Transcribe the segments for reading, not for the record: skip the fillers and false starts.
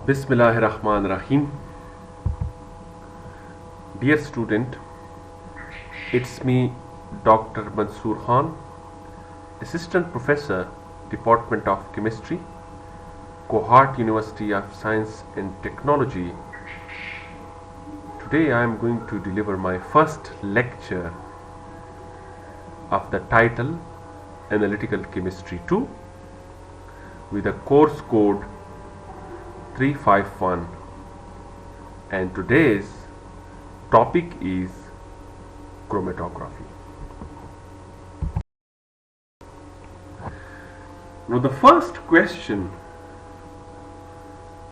Bismillahirrahmanirrahim. Dear student, it's me, Dr. Mansoor Khan, Assistant Professor, Department of Chemistry, Cohort University of Science and Technology. Today I am going to deliver my first lecture of the title Analytical Chemistry 2 with a course code 351, and today's topic is chromatography. Now the first question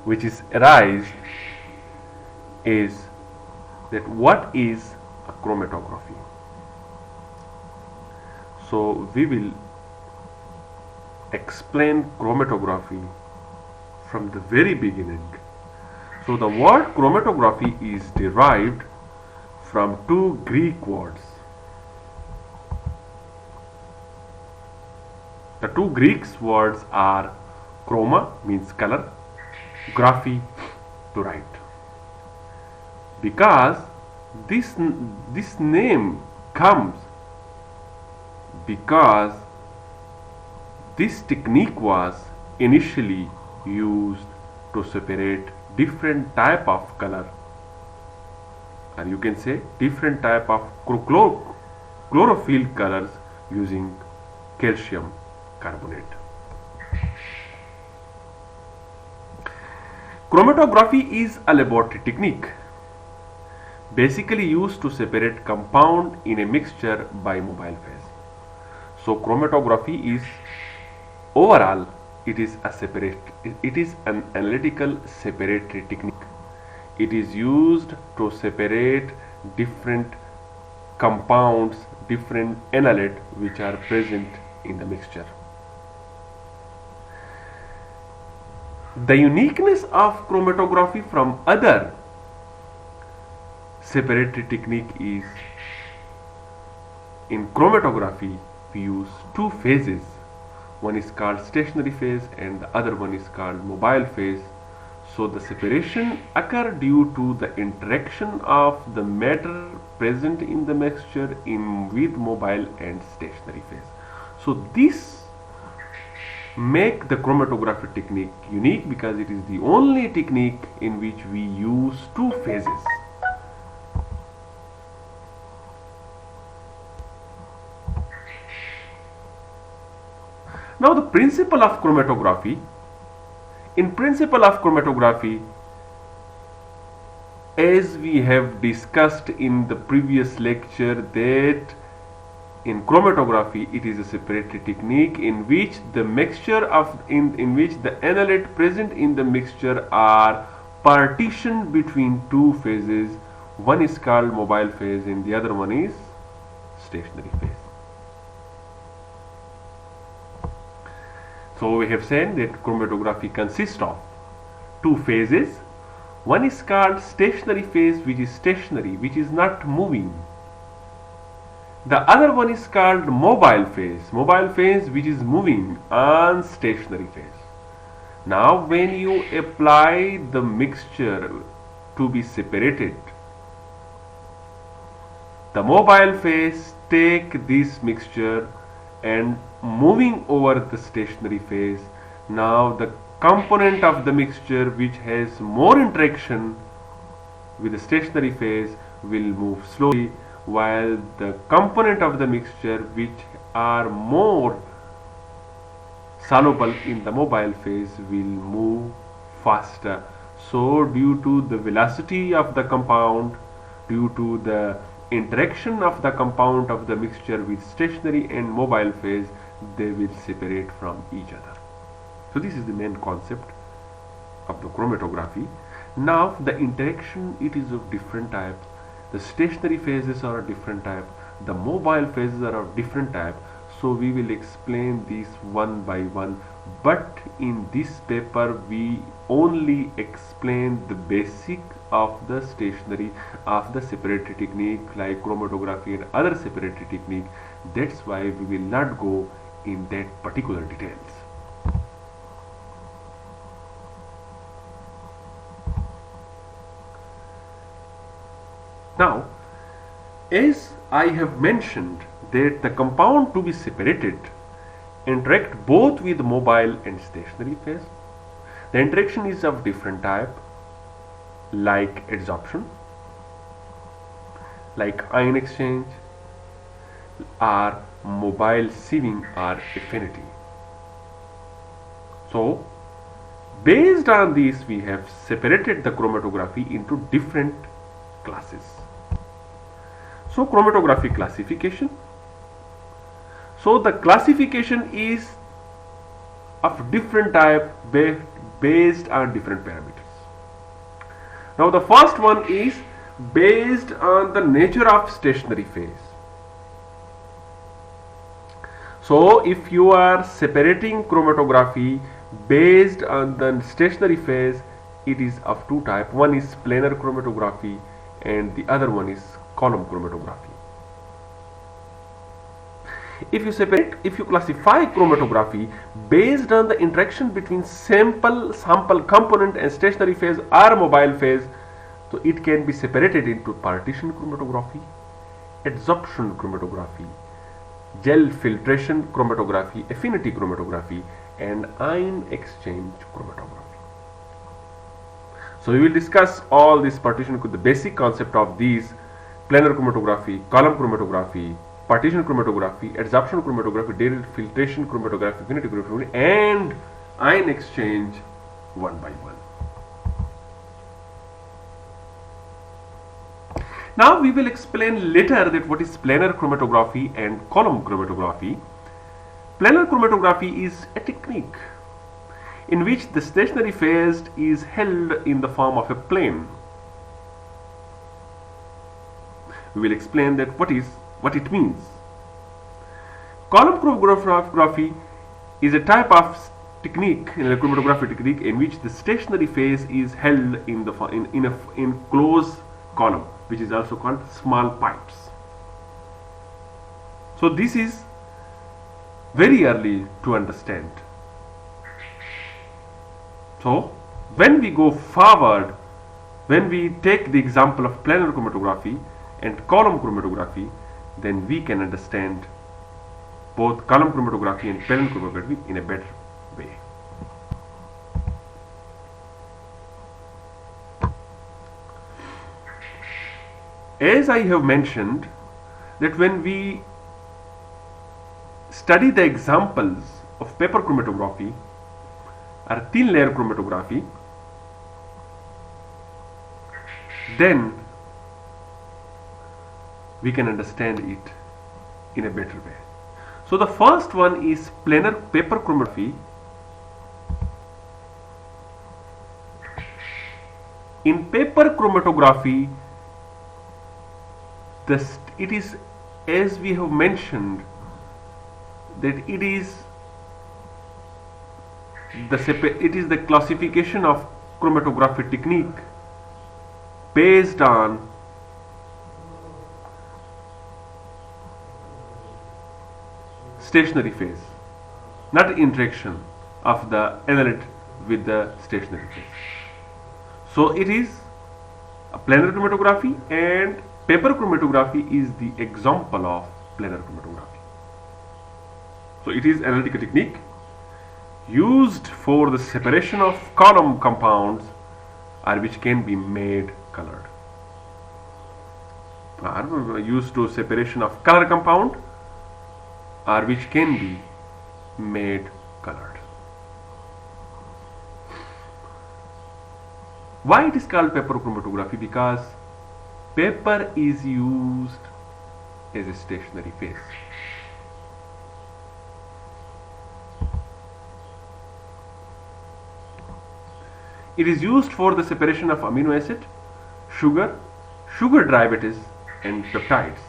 which is arise is that what is a chromatography? So we will explain chromatography from the very beginning. So the word chromatography is derived from two Greek words. The two Greek words are chroma, means color, graphy, to write. Because this name comes because this technique was initially used to separate different type of color, or you can say different type of chlorophyll colors using calcium carbonate. Chromatography is a laboratory technique basically used to separate compound in a mixture by mobile phase. So chromatography is overall it is an analytical separatory technique. It is used to separate different compounds, different analytes which are present in the mixture. The uniqueness of chromatography from other separatory technique is in chromatography we use two phases. One is called stationary phase and the other one is called mobile phase. So the separation occurs due to the interaction of the matter present in the mixture with mobile and stationary phase. So this make the chromatography technique unique because it is the only technique in which we use two phases. Now the principle of chromatography. In principle of chromatography, as we have discussed in the previous lecture, that in chromatography it is a separatory technique in which the mixture in which the analyte present in the mixture are partitioned between two phases. One is called mobile phase and the other one is stationary phase. So we have said that chromatography consists of two phases. One is called stationary phase, which is stationary, which is not moving. The other one is called mobile phase which is moving on stationary phase. Now when you apply the mixture to be separated, the mobile phase take this mixture and moving over the stationary phase. Now the component of the mixture which has more interaction with the stationary phase will move slowly, while the component of the mixture which are more soluble in the mobile phase will move faster. So due to the velocity of the compound, due to the interaction of the compound of the mixture with stationary and mobile phase, they will separate from each other. So this is the main concept of the chromatography. Now the interaction, it is of different types. The stationary phases are of different type, the mobile phases are of different type. So we will explain these one by one, but in this paper we only explain the basic of the stationary of the separatory technique like chromatography and other separatory technique. That's why we will not go in that particular details. Now, as I have mentioned that the compound to be separated interact both with mobile and stationary phase. The interaction is of different type, like adsorption, like ion exchange, or mobile sieving or affinity. So, based on this, we have separated the chromatography into different classes. So, chromatography classification. So, the classification is of different type based on different parameters. Now, the first one is based on the nature of stationary phase. So, if you are separating chromatography based on the stationary phase, it is of two types. One is planar chromatography and the other one is column chromatography. If you classify chromatography based on the interaction between sample component and stationary phase or mobile phase, so it can be separated into partition chromatography, adsorption chromatography, gel filtration chromatography, affinity chromatography, and ion exchange chromatography. So we will discuss all this partition, the basic concept of these: planar chromatography, column chromatography, partition chromatography, adsorption chromatography, gel filtration chromatography, affinity chromatography, and ion exchange one by one. Now we will explain later that what is planar chromatography and column chromatography. Planar chromatography is a technique in which the stationary phase is held in the form of a plane. We will explain that what it means. Column chromatography is a type of technique, in a chromatography technique, in which the stationary phase is held in closed column, which is also called small pipes. So this is very early to understand. So when we go forward, when we take the example of planar chromatography and column chromatography, then we can understand both column chromatography and planar chromatography in a better way. As I have mentioned, that when we study the examples of paper chromatography or thin layer chromatography, then we can understand it in a better way. So the first one is planar paper chromatography. In paper chromatography, it is, as we have mentioned, that it is the classification of chromatography technique based on stationary phase, not interaction of the analyte with the stationary phase. So it is a planar chromatography, and paper chromatography is the example of planar chromatography. So it is analytical technique used for the separation of column compounds, or which can be made colored, or used to separation of color compound, or which can be made colored. Why it is called paper chromatography? Because paper is used as a stationary phase. It is used for the separation of amino acid, sugar derivatives, and peptides,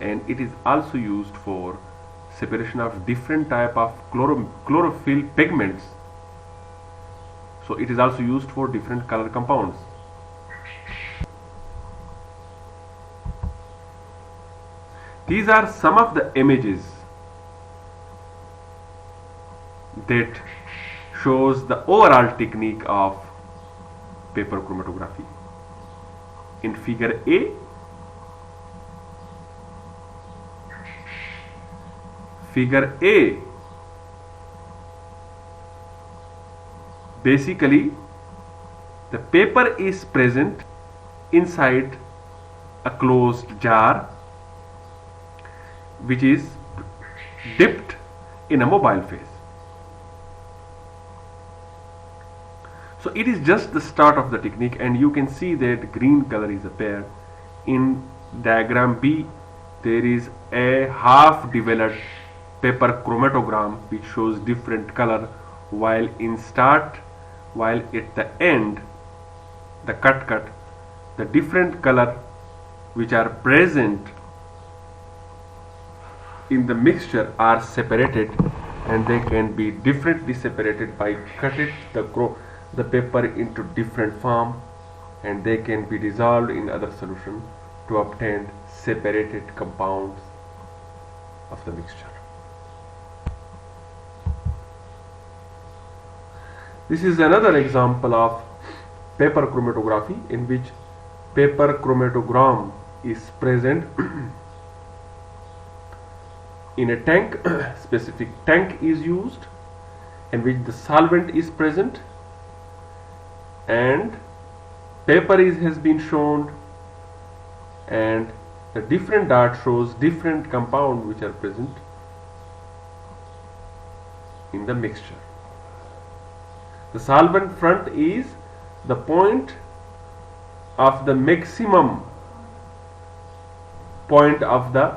and it is also used for separation of different type of chlorophyll pigments. So it is also used for different color compounds. These are some of the images that shows the overall technique of paper chromatography. In figure A, figure A, basically the paper is present inside a closed jar which is dipped in a mobile phase. So it is just the start of the technique, and you can see that green color is appeared. In diagram B, there is a half developed paper chromatogram which shows different color, while at the end, the cut, the different color which are present in the mixture are separated, and they can be differently separated by cutting the paper into different form, and they can be dissolved in other solution to obtain separated compounds of the mixture. This is another example of paper chromatography, in which paper chromatogram is present in a tank. Specific tank is used in which the solvent is present, and paper has been shown, and the different dot shows different compound which are present in the mixture. The solvent front is the point of the maximum point of the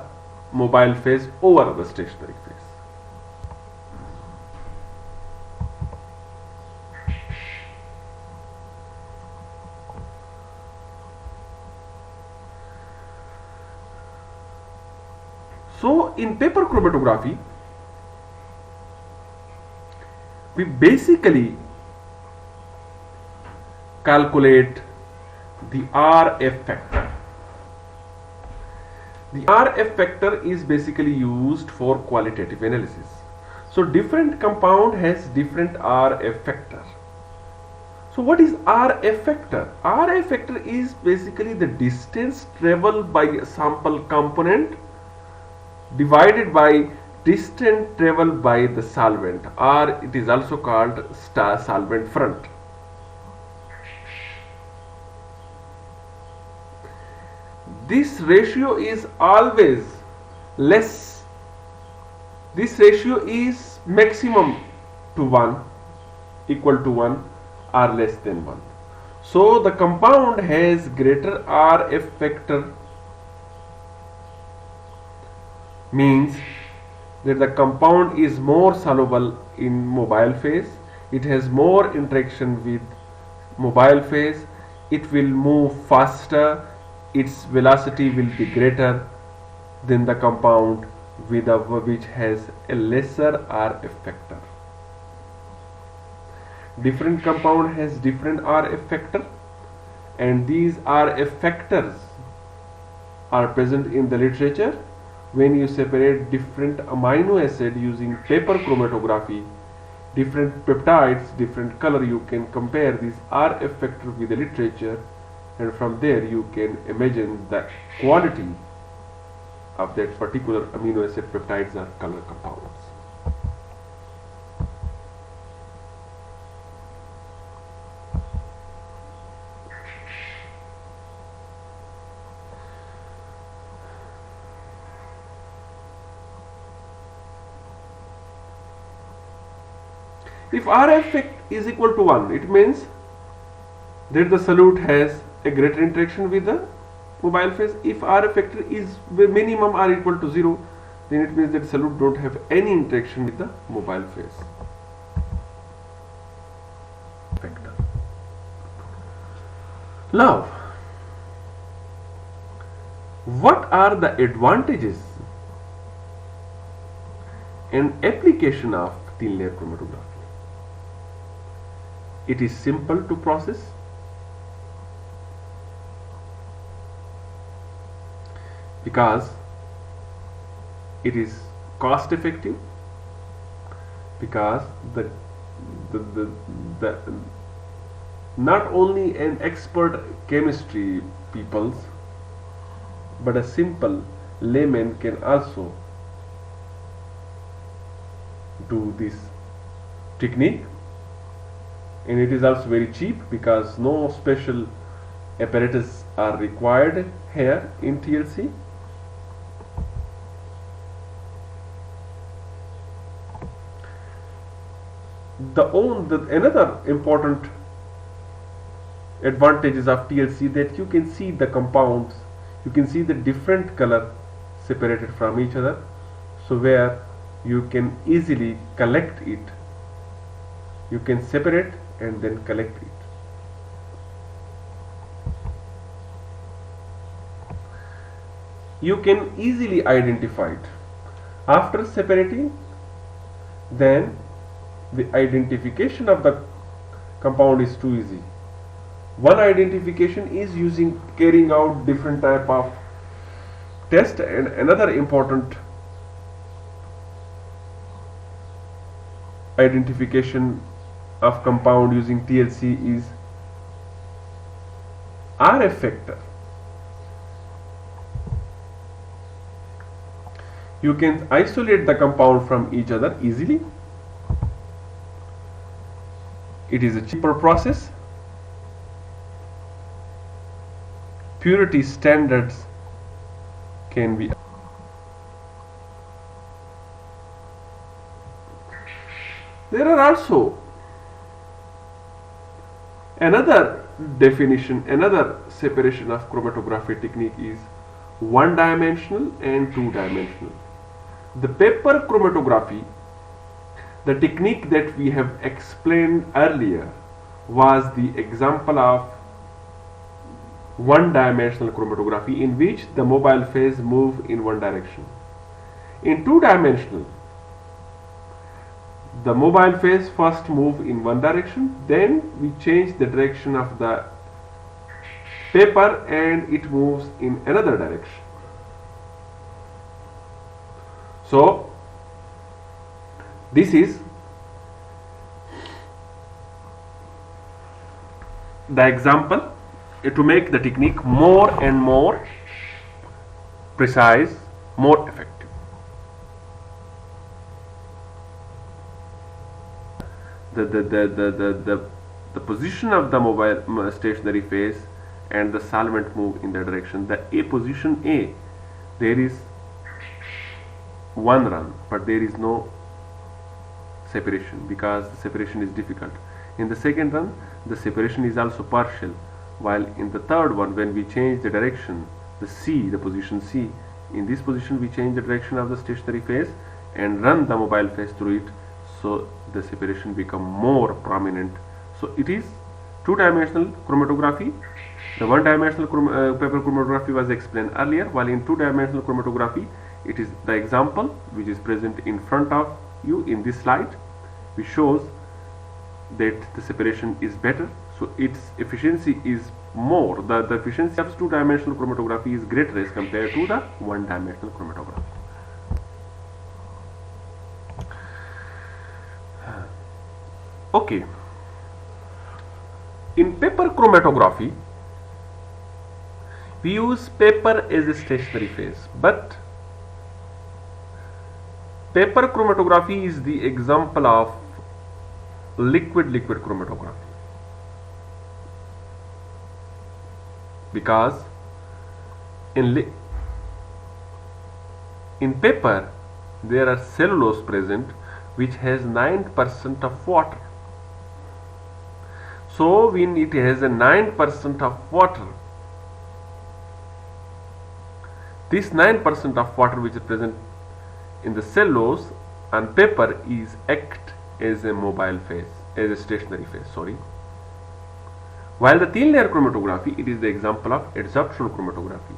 mobile phase over the stationary phase. So in paper chromatography, we basically calculate the RF factor. The RF factor is basically used for qualitative analysis. So different compound has different RF factor. So what is RF factor? RF factor is basically the distance traveled by a sample component divided by distance traveled by the solvent, or it is also called solvent front. This ratio is always less. This ratio is maximum to 1, equal to 1 or less than 1. So the compound has greater RF factor, means that the compound is more soluble in mobile phase, it has more interaction with mobile phase, it will move faster, its velocity will be greater than the compound which has a lesser RF factor. Different compound has different RF factor, and these RF factors are present in the literature. When you separate different amino acid using paper chromatography, different peptides, different color, you can compare this RF factor with the literature, and from there you can imagine the quality of that particular amino acid, peptides or color compounds. If RF is equal to 1, it means that the solute has a greater interaction with the mobile phase. If RF factor is minimum or equal to 0, then it means that solute don't have any interaction with the mobile phase. Factor. Now, what are the advantages and application of thin layer chromatography? It is simple to process, because it is cost effective, because the not only an expert chemistry peoples, but a simple layman can also to this technique, and it is also very cheap because no special apparatus are required here in TLC. Another important advantages of TLC that you can see the compounds, you can see the different color separated from each other, so where you can easily collect it. You can separate and then collect it. You can easily identify it. After separating, then the identification of the compound is too easy. One identification is carrying out different type of test, and another important identification of compound using TLC is RF factor. You can isolate the compound from each other easily. It is a cheaper process. Purity standards can be. There are also another definition, another separation of chromatography technique is one-dimensional and two-dimensional. The paper chromatography, the technique that we have explained earlier, was the example of one-dimensional chromatography in which the mobile phase moves in one direction. In two-dimensional, the mobile phase first moves in one direction, then we change the direction of the paper and it moves in another direction. So this is the example to make the technique more and more precise, more effective. The position of the mobile stationary phase and the solvent move in the direction. The position A, there is one run, but there is no separation because the separation is difficult. In the second run, the separation is also partial, while in the third one, when we change the direction, the position C, in this position we change the direction of the stationary phase and run the mobile phase through it, so the separation become more prominent. So it is two-dimensional chromatography. The one-dimensional paper chromatography was explained earlier, while in two-dimensional chromatography, it is the example which is present in front of you in this slide, which shows that the separation is better, so its efficiency is more. The efficiency of two-dimensional chromatography is greater as compared to the one-dimensional chromatography. Okay. In paper chromatography, we use paper as a stationary phase, but paper chromatography is the example of liquid-liquid chromatography, because in paper there are cellulose present which has 9% of water. So when it has a 9% of water, this 9% of water which is present in the cellulose and paper is act as a mobile phase, as a stationary phase, sorry. While the thin layer chromatography, it is the example of adsorption chromatography.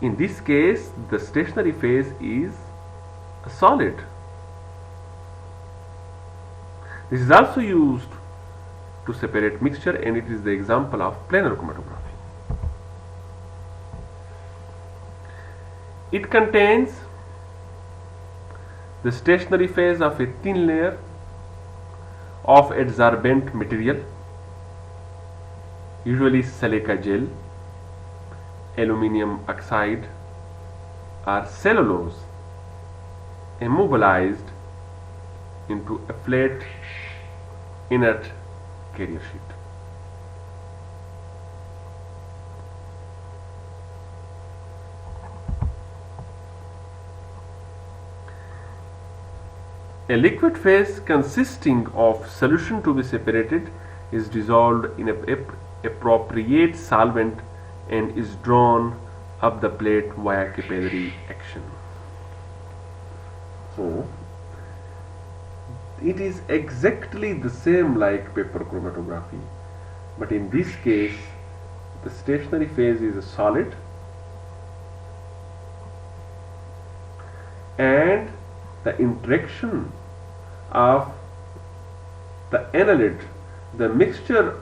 In this case, the stationary phase is a solid. This is also used to separate mixture, and it is the example of planar chromatography. It contains the stationary phase of a thin layer of adsorbent material, usually silica gel, aluminum oxide, or cellulose, immobilized into a flat inert carrier sheet. A liquid phase consisting of solution to be separated is dissolved in appropriate solvent and is drawn up the plate via capillary action. So it is exactly the same like paper chromatography, but in this case the stationary phase is a solid and the interaction of the analyte, the mixture,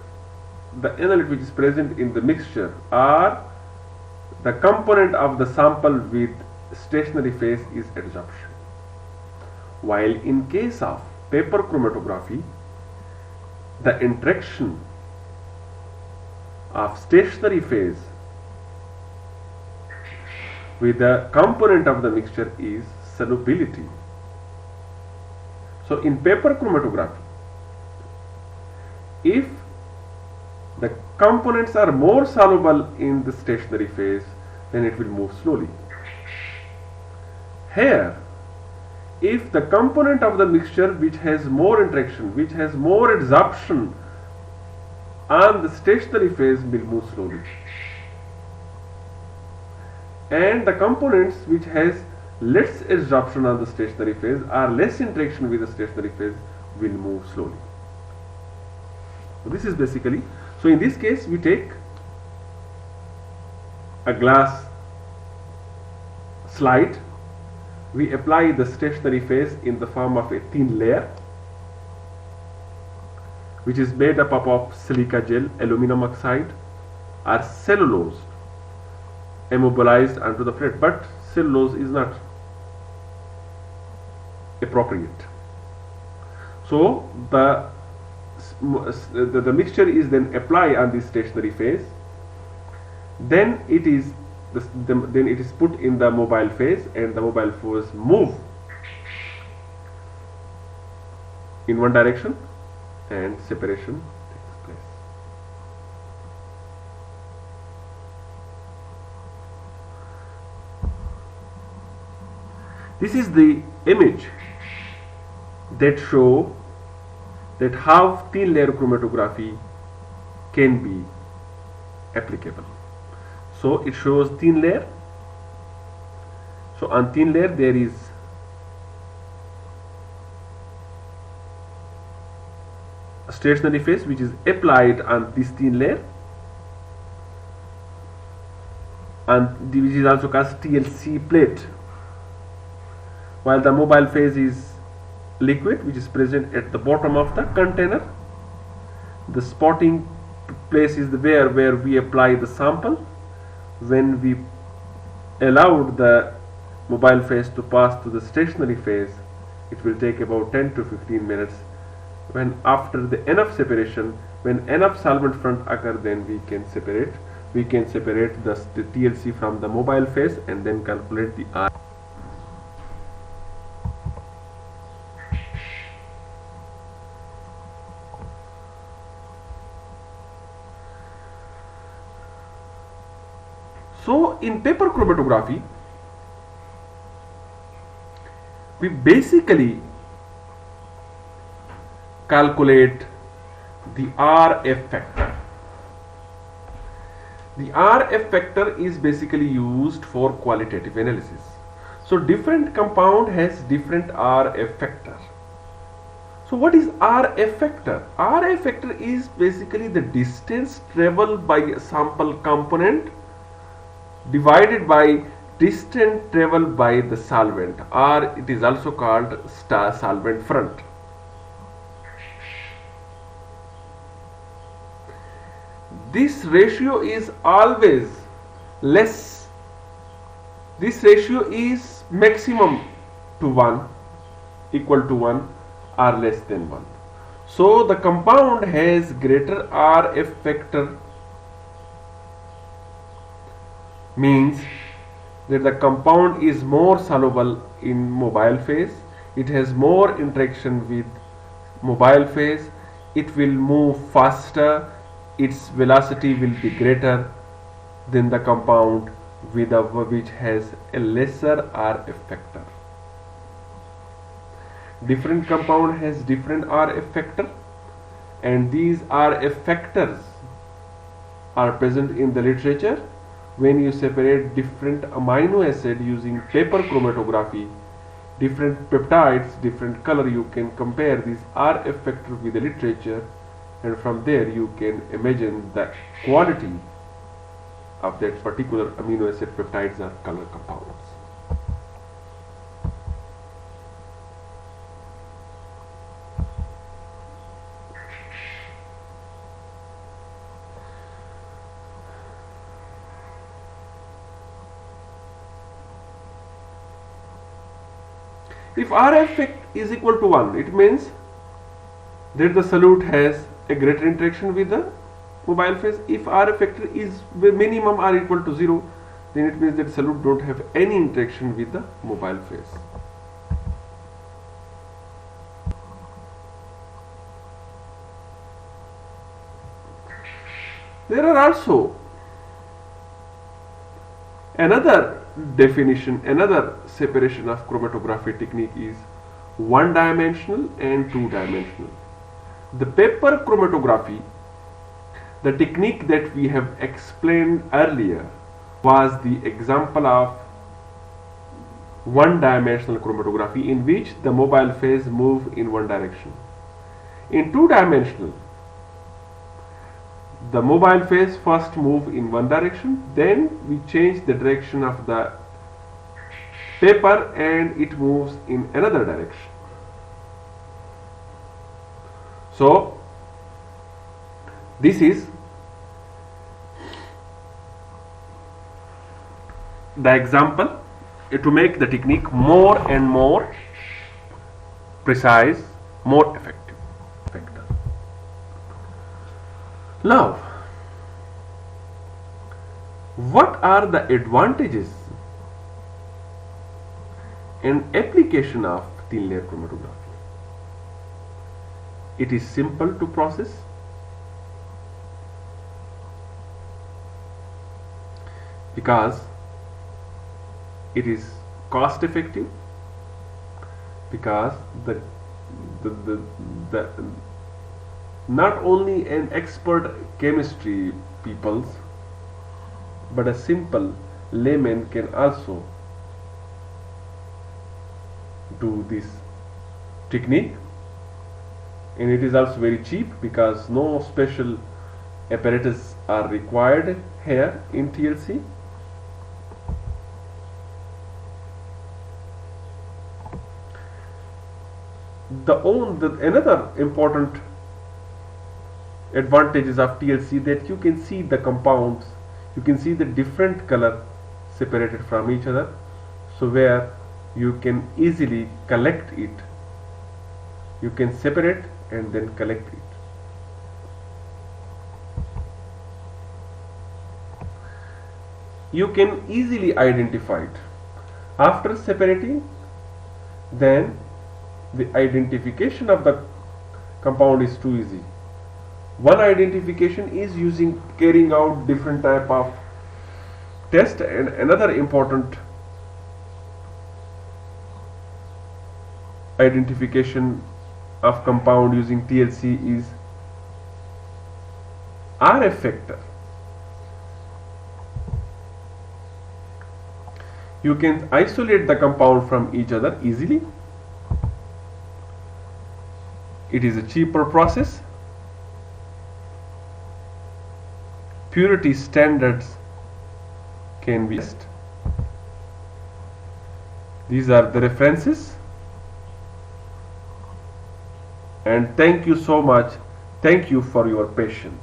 the analyte which is present in the mixture, or the component of the sample with stationary phase is adsorption. While in case of paper chromatography, the interaction of stationary phase with the component of the mixture is solubility. So in paper chromatography, if the components are more soluble in the stationary phase, then it will move slowly. Here, if the component of the mixture which has more interaction, which has more adsorption on the stationary phase will move slowly, and the components which has less adsorption on the stationary phase or less interaction with the stationary phase will move slowly. So this is basically, so in this case we take a glass slide, we apply the stationary phase in the form of a thin layer which is made up of silica gel, aluminum oxide or cellulose immobilized onto the plate, but cellulose is not appropriate. So the mixture is then applied on this stationary phase, then it is put in the mobile phase, and the mobile phase move in one direction and separation takes place. This is the image that show that how thin layer chromatography can be applicable. So it shows thin layer. So on thin layer there is a stationary phase which is applied on this thin layer, and which is also called TLC plate, while the mobile phase is liquid which is present at the bottom of the container. The spotting place is where we apply the sample. When we allowed the mobile phase to pass to the stationary phase, it will take about 10 to 15 minutes. When after the enough separation, when enough solvent front occur, then we can separate the TLC from the mobile phase and then calculate the R. So in paper chromatography, we basically calculate the RF factor. The RF factor is basically used for qualitative analysis. So different compound has different RF factor. So what is RF factor? RF factor is basically the distance traveled by a sample component divided by distance traveled by the solvent, or it is also called solvent front. This ratio is always less. This ratio is maximum to 1, equal to 1 or less than 1. So the compound has greater RF factor, means that the compound is more soluble in mobile phase it has more interaction with mobile phase, it will move faster, its velocity will be greater than the compound which has a lesser R effector. Different compound has different R effector, and these R effectors are present in the literature. When you separate different amino acid using paper chromatography, different peptides, different color, you can compare this R effector with the literature, and from there you can imagine the quality of that particular amino acid peptides or color compounds. If R effect is equal to 1, it means that the solute has a greater interaction with the mobile phase. If R effector is minimum or equal to 0, then it means that solute don't have any interaction with the mobile phase. There are also another definition, another separation of chromatography technique is one-dimensional and two-dimensional. The paper chromatography, the technique that we have explained earlier, was the example of one-dimensional chromatography in which the mobile phase move in one direction. In two-dimensional, the mobile phase first move in one direction, then we change the direction of the paper and it moves in another direction. So this is the example to make the technique more and more precise, more effective. Now, what are the advantages and application of thin layer chromatography? It is simple to process, because it is cost effective, because the not only an expert chemistry peoples, but a simple layman can also do this technique, and it is also very cheap because no special apparatus are required here in TLC. Another important advantages of TLC that you can see the compounds, you can see the different color separated from each other, so where you can easily collect it, you can separate and then collect it. You can easily identify it. After separating, then the identification of the compound is too easy. One identification is carrying out different type of test, and another important identification of compound using TLC is R effector. You can isolate the compound from each other easily. It is a cheaper process. Purity standards can be used. These are the references, and thank you so much. Thank you for your patience.